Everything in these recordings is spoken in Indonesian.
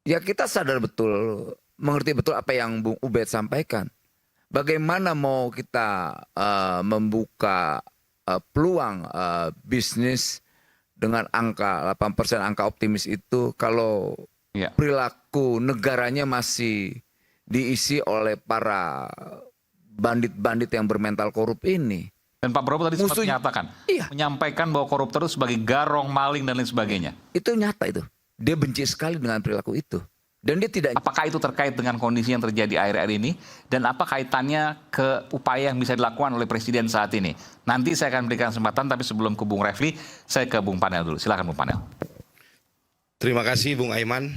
Ya kita sadar betul, mengerti betul apa yang Bung Ubed sampaikan. Bagaimana mau kita membuka peluang bisnis dengan angka 8%, angka optimis itu kalau Ya. perilaku negaranya masih diisi oleh para bandit-bandit yang bermental korup ini. Dan Pak Prabowo tadi sempat Musuh- menyatakan, Iya. menyampaikan bahwa koruptor itu sebagai garong, maling dan lain sebagainya. Itu nyata itu. Dia benci sekali dengan perilaku itu. Dan dia tidak. Apakah itu terkait dengan kondisi yang terjadi akhir-akhir ini? Dan apa kaitannya ke upaya yang bisa dilakukan oleh Presiden saat ini? Nanti saya akan berikan kesempatan, tapi sebelum ke Bung Refli, saya ke Bung Panel dulu. Silakan Bung Panel. Terima kasih Bung Aiman.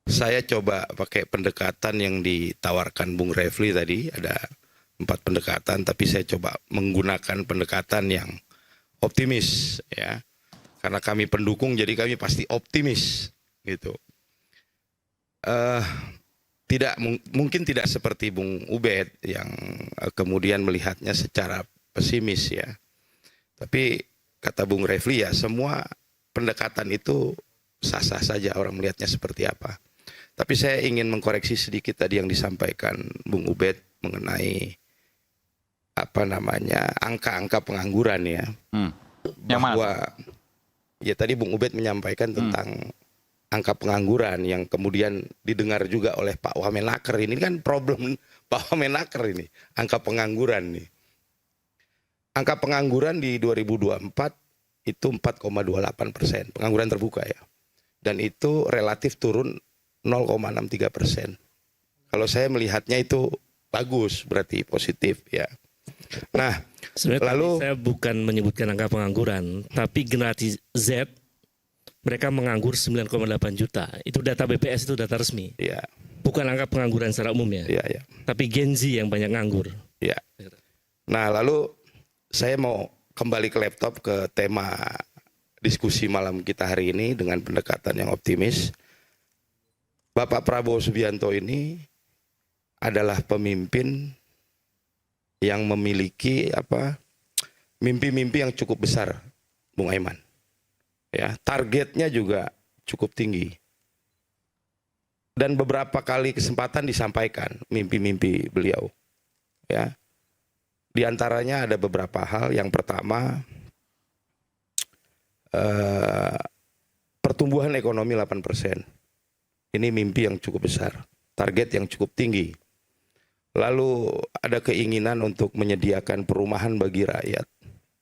Saya coba pakai pendekatan yang ditawarkan Bung Refli tadi. Ada 4 pendekatan, tapi saya coba menggunakan pendekatan yang optimis, ya. Karena kami pendukung, jadi kami pasti optimis, gitu. Mungkin tidak seperti Bung Ubed yang kemudian melihatnya secara pesimis, ya. Tapi kata Bung Refli, ya semua pendekatan itu sah-sah saja orang melihatnya seperti apa. Tapi saya ingin mengkoreksi sedikit tadi yang disampaikan Bung Ubed mengenai angka-angka pengangguran, ya. Yang mana? Bahwa ya tadi Bung Ubed menyampaikan tentang angka pengangguran yang kemudian didengar juga oleh Pak Wamenaker. Ini kan problem Pak Wamenaker ini, angka pengangguran nih. Angka pengangguran di 2024 itu 4,28%, pengangguran terbuka, ya. Dan itu relatif turun 0,63%. Kalau saya melihatnya itu bagus, berarti positif, ya. Nah, sebenarnya lalu saya bukan menyebutkan angka pengangguran, tapi generasi Z mereka menganggur 9,8 juta. Itu data BPS, itu data resmi. ya, Bukan angka pengangguran secara umum ya. ya. Tapi Gen Z yang banyak nganggur. Ya. Nah, lalu saya mau kembali ke laptop, ke tema diskusi malam kita hari ini dengan pendekatan yang optimis. Bapak Prabowo Subianto ini adalah pemimpin yang memiliki mimpi-mimpi yang cukup besar, Bung Aiman. Ya, targetnya juga cukup tinggi. Dan beberapa kali kesempatan disampaikan mimpi-mimpi beliau. Ya. Di antaranya ada beberapa hal. Yang pertama, pertumbuhan ekonomi 8%. Ini mimpi yang cukup besar, target yang cukup tinggi. Lalu ada keinginan untuk menyediakan perumahan bagi rakyat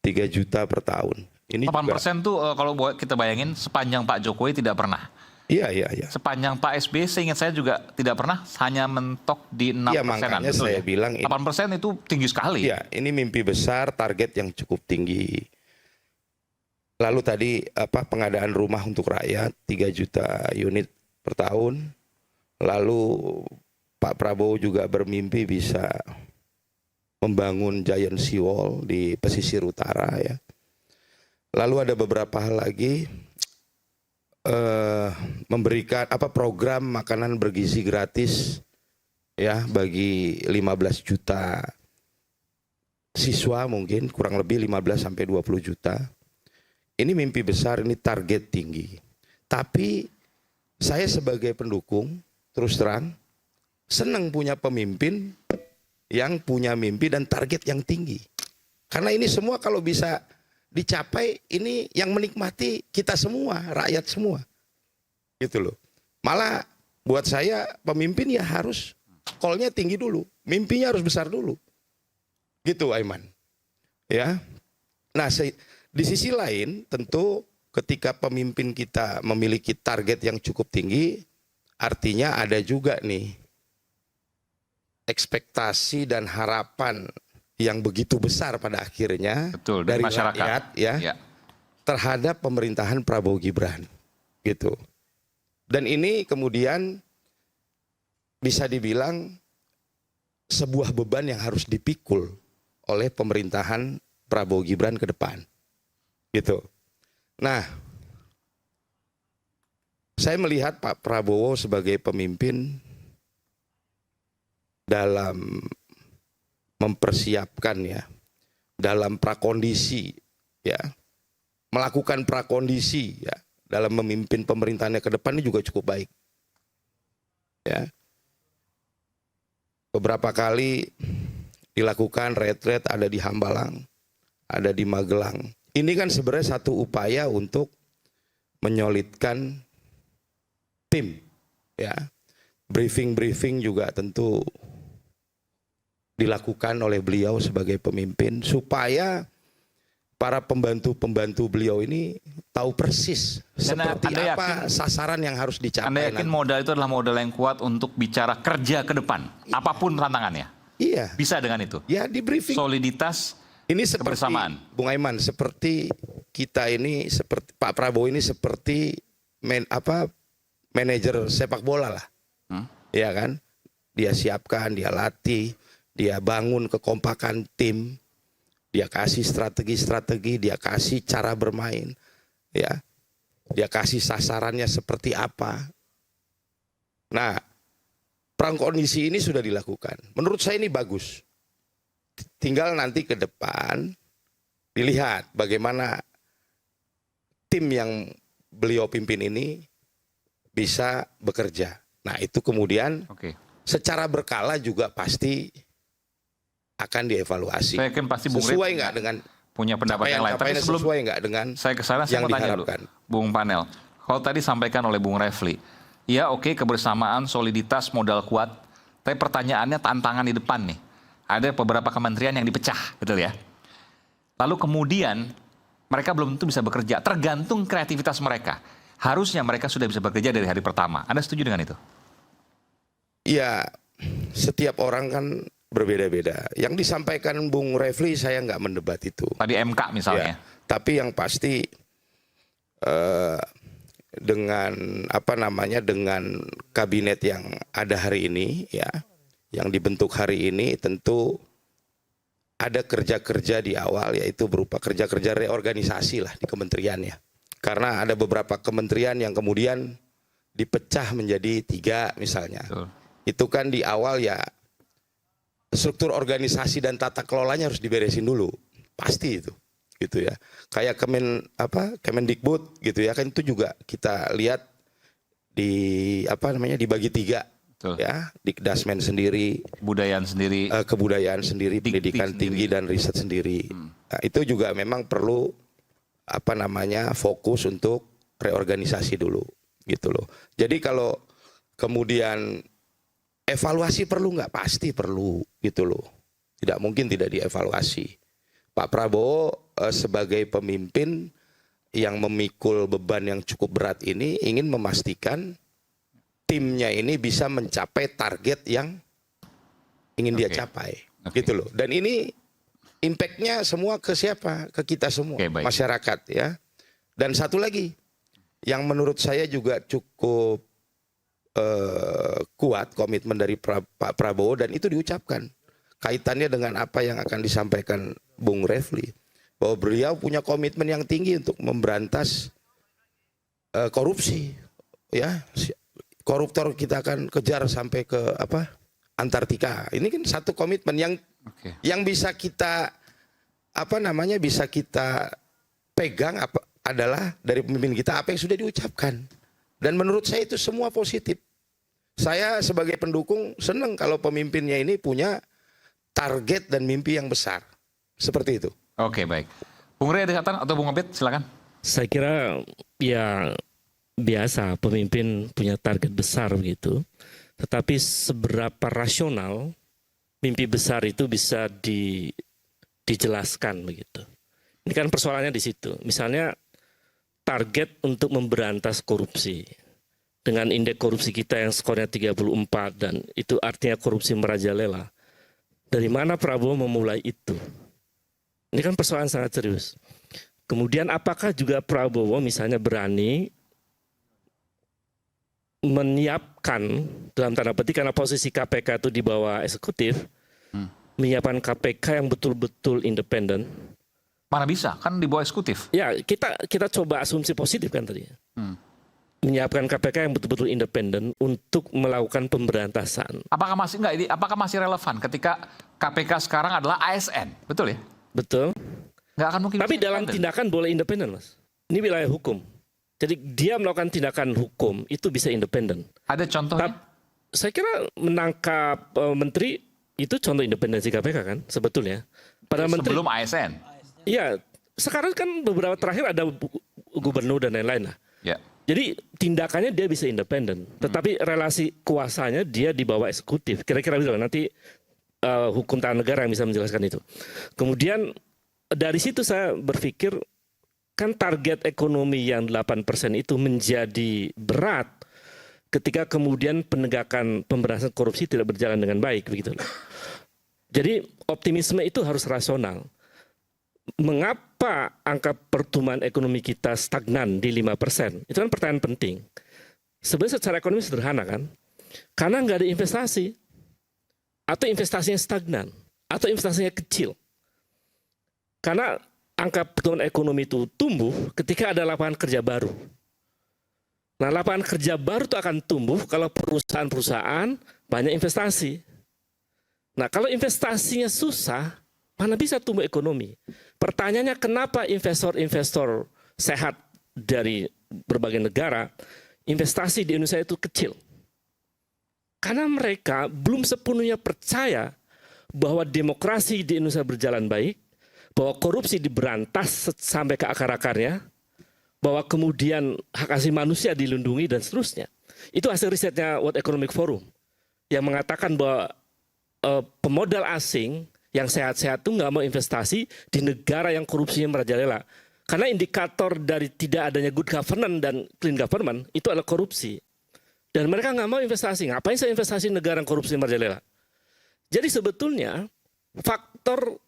3 juta per tahun. Ini 8% tuh kalau kita bayangin sepanjang Pak Jokowi tidak pernah. Iya. Sepanjang Pak SBY seingat saya juga tidak pernah, hanya mentok di 6%. Iya, makanya saya bilang 8% itu tinggi sekali. Iya, ini mimpi besar, target yang cukup tinggi. Lalu tadi pengadaan rumah untuk rakyat 3 juta unit per tahun. Lalu Pak Prabowo juga bermimpi bisa membangun giant seawall di pesisir utara, ya. Lalu ada beberapa hal lagi, memberikan program makanan bergizi gratis, ya, bagi 15 juta siswa, mungkin kurang lebih 15 sampai 20 juta. Ini mimpi besar, ini target tinggi. Tapi saya sebagai pendukung, terus terang, senang punya pemimpin yang punya mimpi dan target yang tinggi. Karena ini semua kalau bisa dicapai, ini yang menikmati kita semua, rakyat semua. Gitu loh. Malah buat saya pemimpin ya harus call-nya tinggi dulu, mimpinya harus besar dulu. Gitu, Aiman. Ya. Nah, di sisi lain tentu ketika pemimpin kita memiliki target yang cukup tinggi, artinya ada juga nih ekspektasi dan harapan yang begitu besar pada akhirnya. Betul, dari masyarakat, rakyat, ya. Terhadap pemerintahan Prabowo Gibran, gitu. Dan ini kemudian bisa dibilang sebuah beban yang harus dipikul oleh pemerintahan Prabowo Gibran ke depan, gitu. Nah, saya melihat Pak Prabowo sebagai pemimpin dalam mempersiapkan, ya, dalam prakondisi, ya, melakukan prakondisi, ya, dalam memimpin pemerintahnya ke depan ini juga cukup baik. Ya. Beberapa kali dilakukan retret, ada di Hambalang, ada di Magelang. Ini kan sebenarnya satu upaya untuk menyolidkan tim, ya. Briefing juga tentu dilakukan oleh beliau sebagai pemimpin supaya para pembantu-pembantu beliau ini tahu persis seperti Anda apa sasaran yang harus dicapai. Anda yakin nanti. modal itu adalah modal yang kuat untuk bicara kerja ke depan, apapun tantangannya? Iya. Bisa dengan itu. Ya di briefing. Soliditas, Ini seperti kebersamaan. Bung Aiman, seperti kita ini, seperti Pak Prabowo ini seperti manajer sepak bola lah, ya kan? Dia siapkan, dia latih, dia bangun kekompakan tim, dia kasih strategi-strategi, dia kasih cara bermain, ya, dia kasih sasarannya seperti apa. Nah, prakondisi ini sudah dilakukan. Menurut saya ini bagus. Tinggal nanti ke depan dilihat bagaimana tim yang beliau pimpin ini bisa bekerja. Nah itu kemudian secara berkala juga pasti akan dievaluasi. Saya yakin pasti Bung Sesuai Rey nggak dengan punya pendapat yang lain. Tapi sebelum sesuai nggak dengan saya kesana, saya yang mau tanya dulu, diharapkan. Bung Panel. Kalau tadi sampaikan oleh Bung Refli, ya oke, kebersamaan, soliditas, modal kuat. Tapi pertanyaannya tantangan di depan nih. Ada beberapa kementerian yang dipecah, betul ya? Lalu kemudian mereka belum tentu bisa bekerja, tergantung kreativitas mereka. Harusnya mereka sudah bisa bekerja dari hari pertama. Anda setuju dengan itu? Ya, setiap orang kan berbeda-beda. Yang disampaikan Bung Refli saya nggak mendebat itu. Tadi MK misalnya. Ya, tapi yang pasti dengan dengan kabinet yang ada hari ini, ya, yang dibentuk hari ini, tentu ada kerja-kerja di awal, yaitu berupa kerja-kerja reorganisasi lah di kementeriannya. Karena ada beberapa kementerian yang kemudian dipecah menjadi 3 misalnya. Betul. Itu kan di awal ya struktur organisasi dan tata kelolanya harus diberesin dulu, pasti itu, gitu ya. Kayak Kemendikbud gitu ya, kan itu juga kita lihat dibagi 3. Betul. Ya, Dikdasmen sendiri, Kebudayaan sendiri. kebudayaan sendiri, Dikdik pendidikan tinggi sendiri. dan riset sendiri. Nah, itu juga memang perlu fokus untuk reorganisasi dulu, gitu loh. Jadi kalau kemudian evaluasi perlu nggak? Pasti perlu, gitu loh. Tidak mungkin tidak dievaluasi. Pak Prabowo sebagai pemimpin yang memikul beban yang cukup berat ini ingin memastikan timnya ini bisa mencapai target yang ingin dia capai, gitu loh. Dan ini impact-nya semua ke siapa? Ke kita semua, masyarakat, ya. Dan satu lagi yang menurut saya juga cukup kuat komitmen dari Pak Prabowo, dan itu diucapkan kaitannya dengan apa yang akan disampaikan Bung Refli, bahwa beliau punya komitmen yang tinggi untuk memberantas korupsi, ya. Koruptor kita akan kejar sampai ke Antartika. Ini kan satu komitmen yang bisa kita bisa kita pegang adalah dari pemimpin kita apa yang sudah diucapkan. Dan menurut saya itu semua positif. Saya sebagai pendukung senang kalau pemimpinnya ini punya target dan mimpi yang besar. Seperti itu. Oke, baik. Bung Rey ada catatan atau Bung Abed, silakan. Saya kira ya biasa pemimpin punya target besar begitu. Tetapi seberapa rasional mimpi besar itu bisa dijelaskan begitu. Ini kan persoalannya di situ. Misalnya target untuk memberantas korupsi. Dengan indeks korupsi kita yang skornya 34 dan itu artinya korupsi merajalela. Dari mana Prabowo memulai itu? Ini kan persoalan sangat serius. Kemudian apakah juga Prabowo misalnya berani menyiapkan dalam tanda petik, karena posisi KPK itu di bawah eksekutif, menyiapkan KPK yang betul-betul independen. Mana bisa, kan di bawah eksekutif. Ya, kita coba asumsi positif kan tadi. Menyiapkan KPK yang betul-betul independen untuk melakukan pemberantasan. Apakah masih relevan ketika KPK sekarang adalah ASN, betul ya? Betul. Nggak akan mungkin. Tapi dalam tindakan boleh independen, Mas. Ini wilayah hukum. Jadi dia melakukan tindakan hukum itu bisa independen. Ada contohnya? Saya kira menangkap menteri itu contoh independensi KPK kan sebetulnya. Pada menteri Sebelum ASN? Iya, sekarang kan beberapa terakhir ada gubernur dan lain-lain lah. Ya. Jadi tindakannya dia bisa independen, tetapi relasi kuasanya dia di bawah eksekutif. Kira-kira begitu. Nanti hukum tata negara yang bisa menjelaskan itu. Kemudian dari situ saya berpikir kan target ekonomi yang 8% itu menjadi berat ketika kemudian penegakan pemberantasan korupsi tidak berjalan dengan baik begitu. Jadi optimisme itu harus rasional. Mengapa angka pertumbuhan ekonomi kita stagnan di 5%? Itu kan pertanyaan penting. Sebenarnya secara ekonomi sederhana kan? Karena nggak ada investasi. Atau investasinya stagnan. Atau investasinya kecil. Karena angka pertumbuhan ekonomi itu tumbuh ketika ada lapangan kerja baru. Nah, lapangan kerja baru itu akan tumbuh kalau perusahaan-perusahaan banyak investasi. Nah, kalau investasinya susah, mana bisa tumbuh ekonomi? Pertanyaannya kenapa investor-investor sehat dari berbagai negara, investasi di Indonesia itu kecil? Karena mereka belum sepenuhnya percaya bahwa demokrasi di Indonesia berjalan baik, bahwa korupsi diberantas sampai ke akar-akarnya, bahwa kemudian hak asasi manusia dilindungi dan seterusnya. Itu hasil risetnya World Economic Forum yang mengatakan bahwa pemodal asing yang sehat-sehat itu nggak mau investasi di negara yang korupsinya merajalela. Karena indikator dari tidak adanya good governance dan clean government itu adalah korupsi. Dan mereka nggak mau investasi. Ngapain saya investasi di negara yang korupsi merajalela? Jadi sebetulnya faktor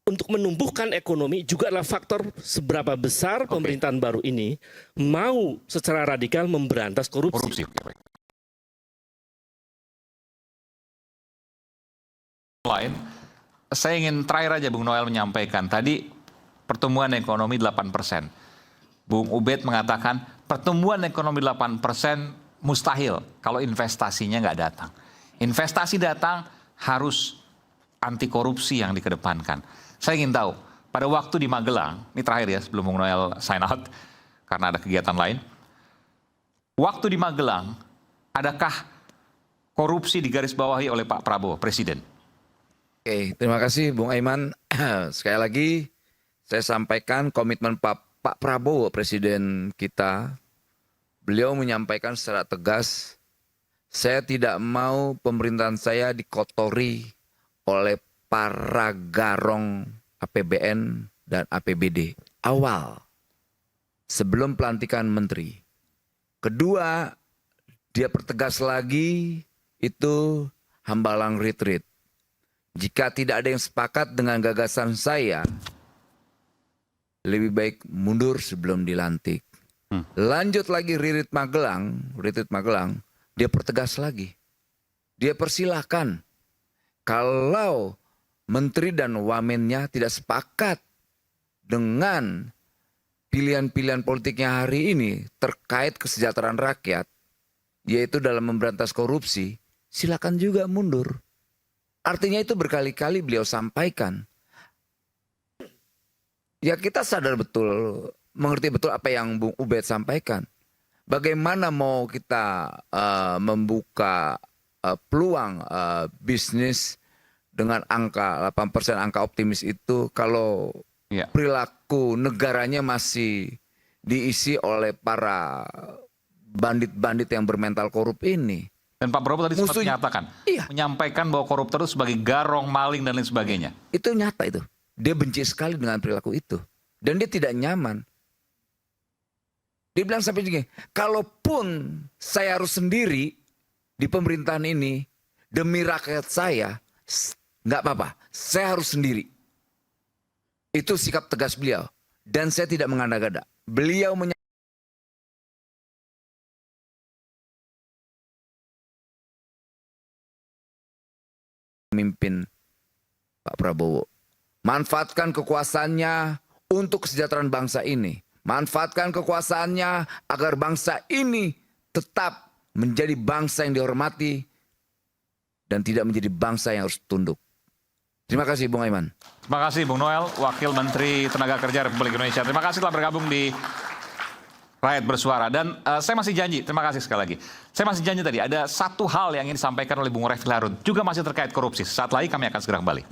untuk menumbuhkan ekonomi juga adalah faktor seberapa besar pemerintahan baru ini mau secara radikal memberantas korupsi. Lain, saya ingin terakhir aja Bung Noel menyampaikan, tadi pertumbuhan ekonomi 8%. Bung Ubed mengatakan pertumbuhan ekonomi 8% mustahil kalau investasinya nggak datang. Investasi datang harus anti korupsi yang dikedepankan. Saya ingin tahu, pada waktu di Magelang, ini terakhir ya sebelum Bung Noel sign out, karena ada kegiatan lain. Waktu di Magelang, adakah korupsi digarisbawahi oleh Pak Prabowo, Presiden? Oke, terima kasih Bung Aiman. Sekali lagi saya sampaikan komitmen Pak Prabowo, Presiden kita. Beliau menyampaikan secara tegas, saya tidak mau pemerintahan saya dikotori oleh para garong APBN dan APBD. Awal, sebelum pelantikan menteri. Kedua, dia pertegas lagi itu Hambalang Retreat. Jika tidak ada yang sepakat dengan gagasan saya, lebih baik mundur sebelum dilantik. Lanjut lagi Retreat Magelang, dia pertegas lagi. Dia persilahkan kalau menteri dan wamennya tidak sepakat dengan pilihan-pilihan politiknya hari ini terkait kesejahteraan rakyat, yaitu dalam memberantas korupsi, silakan juga mundur. Artinya itu berkali-kali beliau sampaikan. Ya kita sadar betul, mengerti betul apa yang Bung Ubed sampaikan. Bagaimana mau kita membuka peluang bisnis dengan angka 8%, angka optimis itu kalau perilaku negaranya masih diisi oleh para bandit-bandit yang bermental korup ini. Dan Pak Prabowo tadi sempat menyatakan, menyampaikan bahwa koruptor itu sebagai garong, maling, dan lain sebagainya. Itu nyata itu. Dia benci sekali dengan perilaku itu. Dan dia tidak nyaman. Dia bilang sampai begini, kalaupun saya harus sendiri di pemerintahan ini, demi rakyat saya, nggak apa-apa, saya harus sendiri. Itu sikap tegas beliau. Dan saya tidak mengada-gada. Beliau memimpin Pak Prabowo. Manfaatkan kekuasaannya untuk kesejahteraan bangsa ini. Manfaatkan kekuasaannya agar bangsa ini tetap menjadi bangsa yang dihormati dan tidak menjadi bangsa yang harus tunduk. Terima kasih Bung Aiman. Terima kasih Bung Noel, Wakil Menteri Tenaga Kerja Republik Indonesia. Terima kasih telah bergabung di Rakyat bersuara. Dan saya masih janji, terima kasih sekali lagi. Saya masih janji tadi, ada satu hal yang ingin disampaikan oleh Bung Refli Harun. Juga masih terkait korupsi. Saat lagi kami akan segera kembali.